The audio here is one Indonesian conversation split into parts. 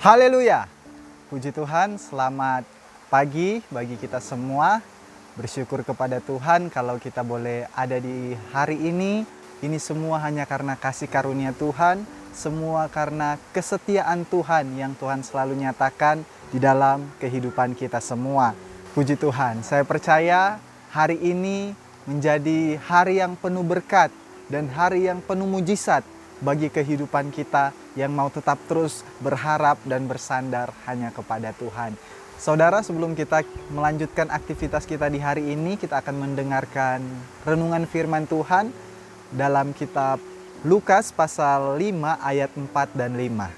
Haleluya. Puji Tuhan, selamat pagi bagi kita semua. Bersyukur kepada Tuhan kalau kita boleh ada di hari ini. Ini semua hanya karena kasih karunia Tuhan, semua karena kesetiaan Tuhan yang Tuhan selalu nyatakan di dalam kehidupan kita semua. Puji Tuhan, saya percaya hari ini menjadi hari yang penuh berkat dan hari yang penuh mujizat bagi kehidupan kita yang mau tetap terus berharap dan bersandar hanya kepada Tuhan. Saudara, sebelum kita melanjutkan aktivitas kita di hari ini, kita akan mendengarkan renungan firman Tuhan dalam kitab Lukas pasal 5 ayat 4 dan 5.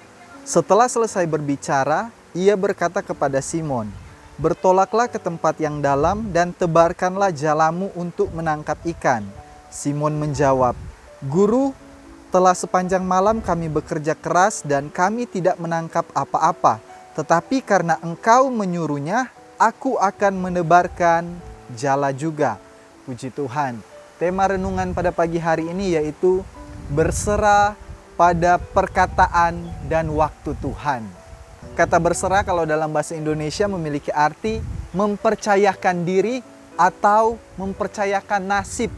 Setelah selesai berbicara, ia berkata kepada Simon, "Bertolaklah ke tempat yang dalam dan tebarkanlah jalamu untuk menangkap ikan." Simon menjawab, "Guru, telah sepanjang malam kami bekerja keras dan kami tidak menangkap apa-apa. Tetapi karena Engkau menyuruhnya, aku akan menebarkan jala juga." Puji Tuhan. Tema renungan pada pagi hari ini yaitu berserah pada perkataan dan waktu Tuhan. Kata berserah kalau dalam bahasa Indonesia memiliki arti mempercayakan diri atau mempercayakan nasib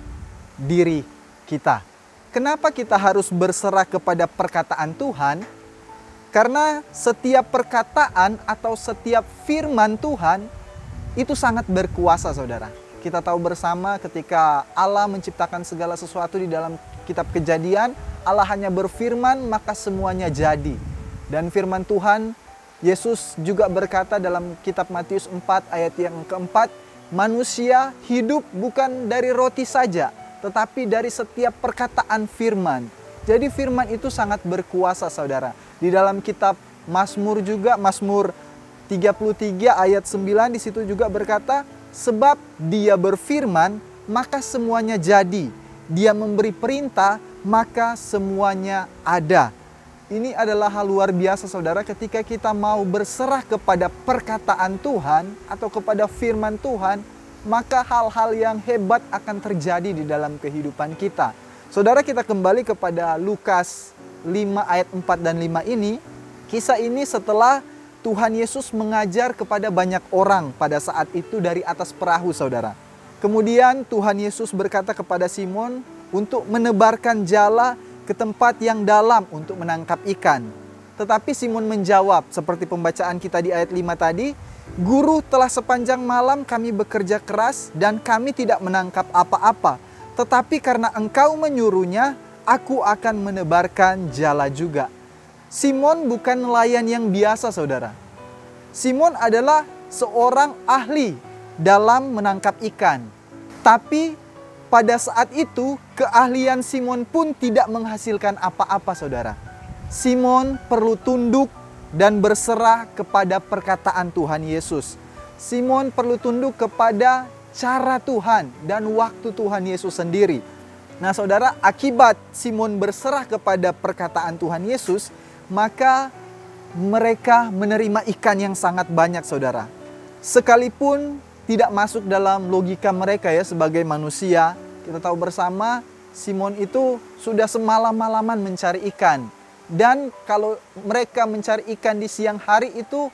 diri kita. Kenapa kita harus berserah kepada perkataan Tuhan? Karena setiap perkataan atau setiap firman Tuhan itu sangat berkuasa, saudara. Kita tahu bersama ketika Allah menciptakan segala sesuatu di dalam kitab Kejadian, Allah hanya berfirman maka semuanya jadi. Dan firman Tuhan, Yesus juga berkata dalam kitab Matius 4 ayat yang keempat, manusia hidup bukan dari roti saja, tetapi dari setiap perkataan firman. Jadi firman itu sangat berkuasa, saudara. Di dalam kitab Mazmur juga, Mazmur 33 ayat 9 di situ juga berkata, sebab dia berfirman, maka semuanya jadi. Dia memberi perintah, maka semuanya ada. Ini adalah hal luar biasa, saudara, ketika kita mau berserah kepada perkataan Tuhan atau kepada firman Tuhan, maka hal-hal yang hebat akan terjadi di dalam kehidupan kita. Saudara, kita kembali kepada Lukas 5 ayat 4 dan 5 ini. Kisah ini setelah Tuhan Yesus mengajar kepada banyak orang pada saat itu dari atas perahu, saudara. Kemudian Tuhan Yesus berkata kepada Simon untuk menebarkan jala ke tempat yang dalam untuk menangkap ikan. Tetapi Simon menjawab seperti pembacaan kita di ayat 5 tadi, "Guru, telah sepanjang malam kami bekerja keras dan kami tidak menangkap apa-apa. Tetapi karena Engkau menyuruhnya, aku akan menebarkan jala juga." Simon bukan nelayan yang biasa, saudara. Simon adalah seorang ahli dalam menangkap ikan. Tapi pada saat itu keahlian Simon pun tidak menghasilkan apa-apa, saudara. Simon perlu tunduk dan berserah kepada perkataan Tuhan Yesus. Simon perlu tunduk kepada cara Tuhan dan waktu Tuhan Yesus sendiri. Nah, saudara, akibat Simon berserah kepada perkataan Tuhan Yesus, maka mereka menerima ikan yang sangat banyak, saudara. Sekalipun tidak masuk dalam logika mereka ya sebagai manusia, kita tahu bersama Simon itu sudah semalam-malaman mencari ikan. Dan kalau mereka mencari ikan di siang hari itu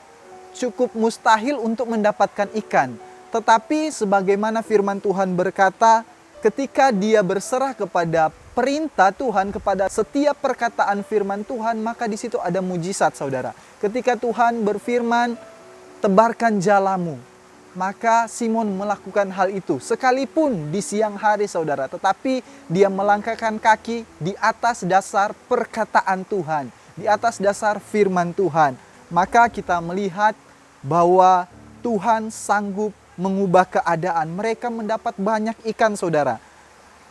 cukup mustahil untuk mendapatkan ikan. Tetapi sebagaimana firman Tuhan berkata, ketika dia berserah kepada perintah Tuhan, kepada setiap perkataan firman Tuhan, maka di situ ada mujizat, saudara. Ketika Tuhan berfirman, tebarkan jalamu, maka Simon melakukan hal itu. Sekalipun di siang hari, saudara, tetapi dia melangkahkan kaki di atas dasar perkataan Tuhan, di atas dasar firman Tuhan. Maka kita melihat bahwa Tuhan sanggup mengubah keadaan. Mereka mendapat banyak ikan, saudara.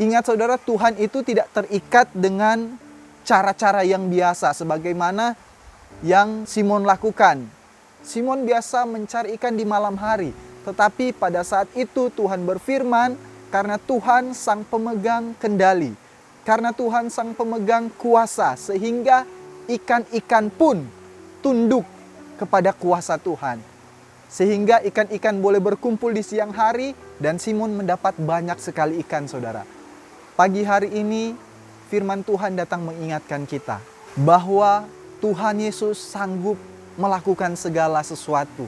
Ingat, saudara, Tuhan itu tidak terikat dengan cara-cara yang biasa sebagaimana yang Simon lakukan. Simon biasa mencari ikan di malam hari. Tetapi pada saat itu Tuhan berfirman, karena Tuhan sang pemegang kendali, karena Tuhan sang pemegang kuasa, sehingga ikan-ikan pun tunduk kepada kuasa Tuhan. Sehingga ikan-ikan boleh berkumpul di siang hari dan Simon mendapat banyak sekali ikan, saudara. Pagi hari ini firman Tuhan datang mengingatkan kita bahwa Tuhan Yesus sanggup melakukan segala sesuatu.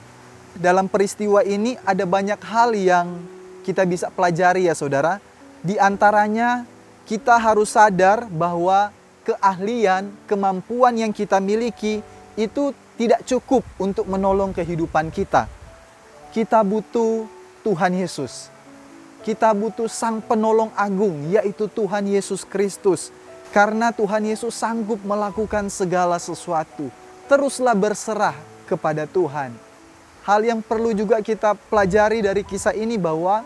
Dalam peristiwa ini ada banyak hal yang kita bisa pelajari ya saudara. Di antaranya kita harus sadar bahwa keahlian, kemampuan yang kita miliki itu tidak cukup untuk menolong kehidupan kita. Kita butuh Tuhan Yesus. Kita butuh Sang Penolong Agung, yaitu Tuhan Yesus Kristus. Karena Tuhan Yesus sanggup melakukan segala sesuatu. Teruslah berserah kepada Tuhan. Hal yang perlu juga kita pelajari dari kisah ini bahwa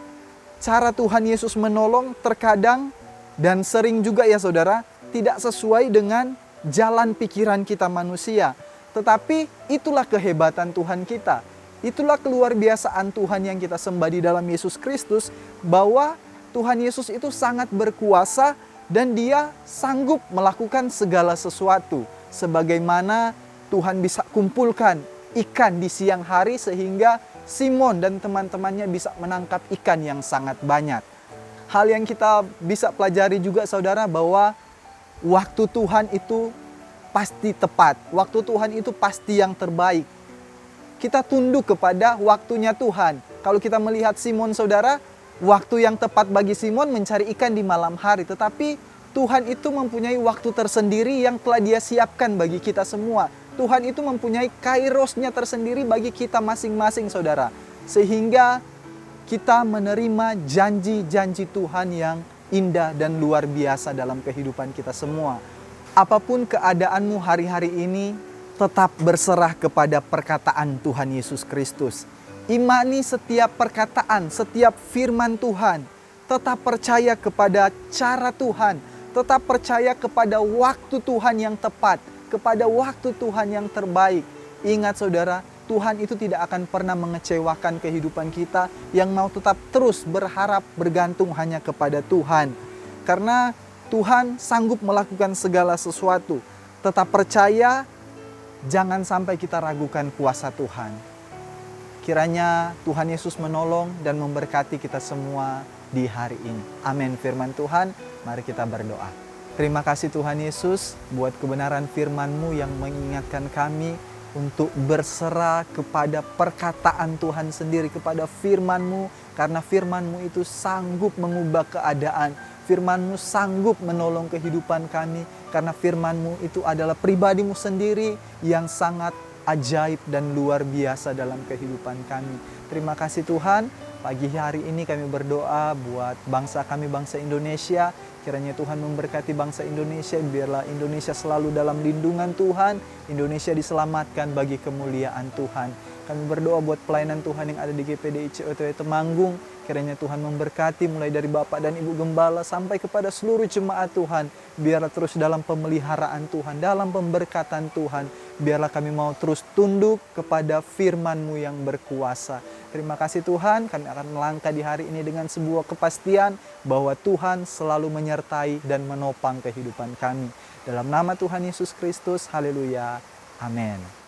cara Tuhan Yesus menolong terkadang dan sering juga ya saudara, tidak sesuai dengan jalan pikiran kita manusia. Tetapi itulah kehebatan Tuhan kita. Itulah keluar biasaan Tuhan yang kita sembah di dalam Yesus Kristus, bahwa Tuhan Yesus itu sangat berkuasa dan Dia sanggup melakukan segala sesuatu. Sebagaimana Tuhan bisa kumpulkan ikan di siang hari sehingga Simon dan teman-temannya bisa menangkap ikan yang sangat banyak. Hal yang kita bisa pelajari juga saudara, bahwa waktu Tuhan itu pasti tepat. Waktu Tuhan itu pasti yang terbaik. Kita tunduk kepada waktunya Tuhan. Kalau kita melihat Simon saudara, waktu yang tepat bagi Simon mencari ikan di malam hari. Tetapi Tuhan itu mempunyai waktu tersendiri yang telah Dia siapkan bagi kita semua. Tuhan itu mempunyai kairosnya tersendiri bagi kita masing-masing saudara. Sehingga kita menerima janji-janji Tuhan yang indah dan luar biasa dalam kehidupan kita semua. Apapun keadaanmu hari-hari ini, tetap berserah kepada perkataan Tuhan Yesus Kristus. Imani setiap perkataan, setiap firman Tuhan. Tetap percaya kepada cara Tuhan. Tetap percaya kepada waktu Tuhan yang tepat, kepada waktu Tuhan yang terbaik. Ingat saudara, Tuhan itu tidak akan pernah mengecewakan kehidupan kita yang mau tetap terus berharap bergantung hanya kepada Tuhan. Karena Tuhan sanggup melakukan segala sesuatu. Tetap percaya, jangan sampai kita ragukan kuasa Tuhan. Kiranya Tuhan Yesus menolong dan memberkati kita semua di hari ini. Amin. Firman Tuhan, mari kita berdoa. Terima kasih Tuhan Yesus buat kebenaran firman-Mu yang mengingatkan kami untuk berserah kepada perkataan Tuhan sendiri, kepada firman-Mu. Karena firman-Mu itu sanggup mengubah keadaan. Firman-Mu sanggup menolong kehidupan kami. Karena firman-Mu itu adalah pribadi-Mu sendiri yang sangat ajaib dan luar biasa dalam kehidupan kami. Terima kasih Tuhan. Pagi hari ini kami berdoa buat bangsa kami, bangsa Indonesia. Kiranya Tuhan memberkati bangsa Indonesia, biarlah Indonesia selalu dalam lindungan Tuhan. Indonesia diselamatkan bagi kemuliaan Tuhan. Kami berdoa buat pelayanan Tuhan yang ada di GPDI COTW Temanggung. Kiranya Tuhan memberkati mulai dari Bapak dan Ibu Gembala sampai kepada seluruh jemaat Tuhan. Biarlah terus dalam pemeliharaan Tuhan, dalam pemberkatan Tuhan. Biarlah kami mau terus tunduk kepada firman-Mu yang berkuasa. Terima kasih Tuhan, kami akan melangkah di hari ini dengan sebuah kepastian bahwa Tuhan selalu menyertai dan menopang kehidupan kami. Dalam nama Tuhan Yesus Kristus, haleluya, amin.